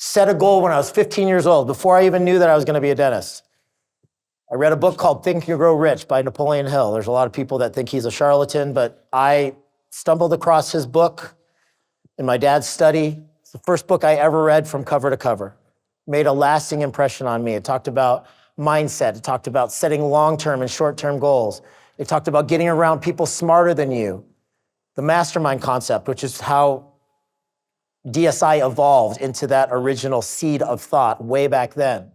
Set a goal when I was 15 years old, before I even knew that I was going to be a dentist. I read a book called Think and Grow Rich by Napoleon Hill. There's a lot of people that think he's a charlatan, but I stumbled across his book in my dad's study. It's the first book I ever read from cover to cover. Made a lasting impression on me. It talked about mindset. It talked about setting long-term and short-term goals. It talked about getting around people smarter than you. The mastermind concept, which is how DSI evolved into that original seed of thought way back then.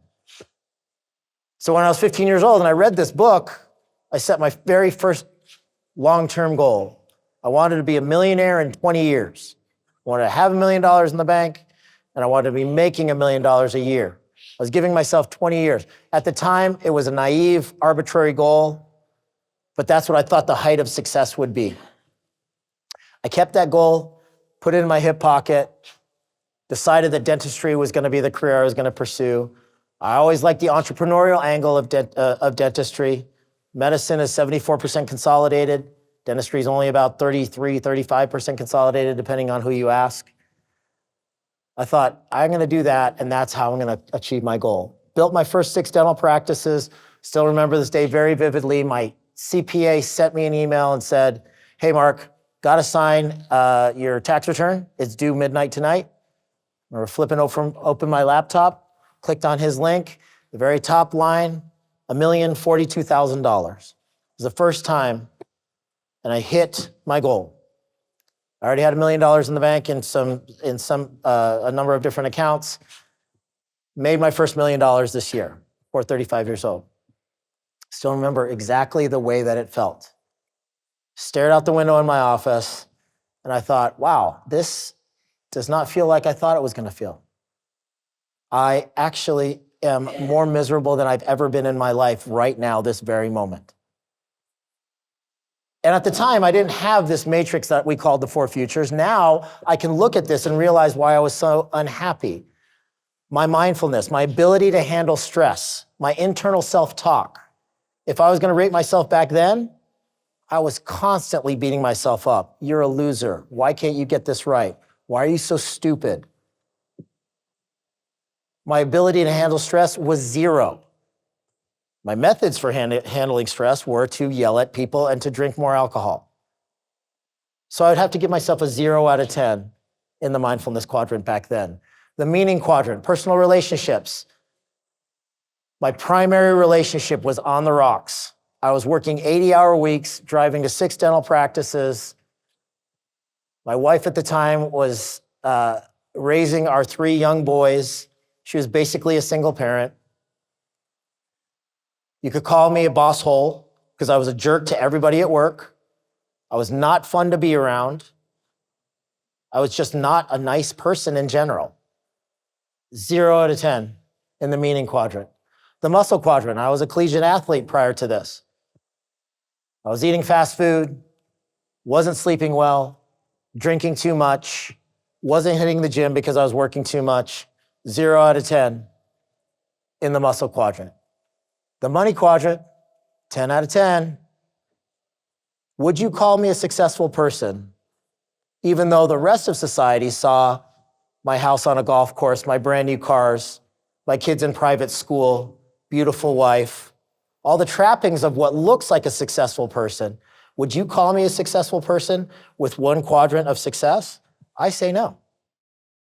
So when I was 15 years old and I read this book, I set my very first long-term goal. I wanted to be a millionaire in 20 years. I wanted to have $1 million in the bank, and I wanted to be making $1 million a year. I was giving myself 20 years. At the time, it was a naive, arbitrary goal, but that's what I thought the height of success would be. I kept that goal, put it in my hip pocket, decided that dentistry was going to be the career I was going to pursue. I always liked the entrepreneurial angle of dentistry. Medicine is 74% consolidated. Dentistry is only about 33, 35% consolidated, depending on who you ask. I thought, I'm going to do that, and that's how I'm going to achieve my goal. Built my first 6 dental practices. Still remember this day very vividly. My CPA sent me an email and said, hey, Mark, got to sign your tax return. It's due midnight tonight. I remember flipping open my laptop, clicked on his link, the very top line, $1,042,000. It was the first time, and I hit my goal. I already had $1 million in the bank in a number of different accounts. Made my first $1 million this year, or 35 years old. Still remember exactly the way that it felt. Stared out the window in my office, and I thought, wow, this does not feel like I thought it was going to feel. I actually am more miserable than I've ever been in my life right now, this very moment. And at the time, I didn't have this matrix that we called the 4 futures. Now, I can look at this and realize why I was so unhappy. My mindfulness, my ability to handle stress, my internal self-talk. If I was going to rate myself back then, I was constantly beating myself up. You're a loser. Why can't you get this right? Why are you so stupid? My ability to handle stress was 0. My methods for handling stress were to yell at people and to drink more alcohol. So I'd have to give myself a 0 out of 10 in the mindfulness quadrant back then. The meaning quadrant, personal relationships. My primary relationship was on the rocks. I was working 80-hour weeks, driving to 6 dental practices. My wife at the time was raising our 3 young boys. She was basically a single parent. You could call me a boss hole because I was a jerk to everybody at work. I was not fun to be around. I was just not a nice person in general. 0 out of 10 in the meaning quadrant. The muscle quadrant, I was a collegiate athlete prior to this. I was eating fast food, wasn't sleeping well, drinking too much, wasn't hitting the gym because I was working too much. 0 out of 10 in the muscle quadrant. The money quadrant, 10 out of 10. Would you call me a successful person, even though the rest of society saw my house on a golf course, my brand new cars, my kids in private school, beautiful wife, all the trappings of what looks like a successful person? Would you call me a successful person with 1 quadrant of success? I say no.